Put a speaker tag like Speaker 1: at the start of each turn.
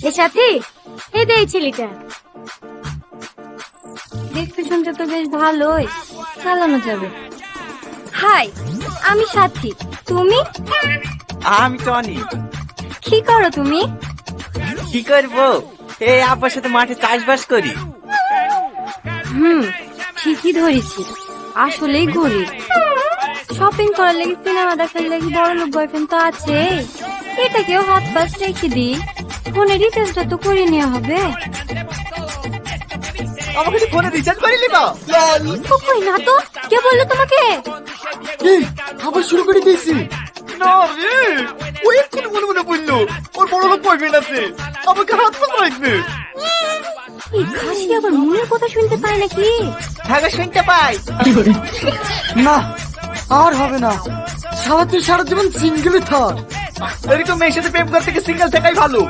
Speaker 1: এ সাথী, এই দে এই ছেলেটা। দেখতে শুনতে তো বেশ ভালোই, চালানো যাবে। হাই, আমি সাথী, তুমি?
Speaker 2: আমি টনি।
Speaker 1: কি করো তুমি?
Speaker 2: কি করবো, এই আব্বার সাথে মাঠে চাষবাস করি।
Speaker 1: ঠিকই ধরেছি, আসলেই গরিব। শপিং করার লেগে, সিনেমা দেখার লেগে বড় লোক বয়ফ্রেন্ড তো আছে। এটাকেও হাত পাশ রেখে দিই, ফোনে রিচার্জটা তো করে নেওয়া হবে।
Speaker 2: আমাকে ফোনে রিচার্জ করে নিবা?
Speaker 1: কই না তো, কে বললো তোমাকে?
Speaker 3: আবার শুরু করে দিয়েছি।
Speaker 2: না রে, ওই এক্ষুনি মনে মনে বললো ওর বড় লোক বয়ফ্রেন্ড আছে, আমাকে হাত পা রাখবে।
Speaker 1: এই খাসি আবার মনের কথা শুনতে পায় নাকি?
Speaker 2: হ্যাঁ শুনতে পাই।
Speaker 3: না, আর হবে না। সারা তুই সারা জীবন সিঙ্গেলে থাক।
Speaker 2: এরকম মেয়ের সাথে প্রেম করতে সিঙ্গেল থাকাই ভালো।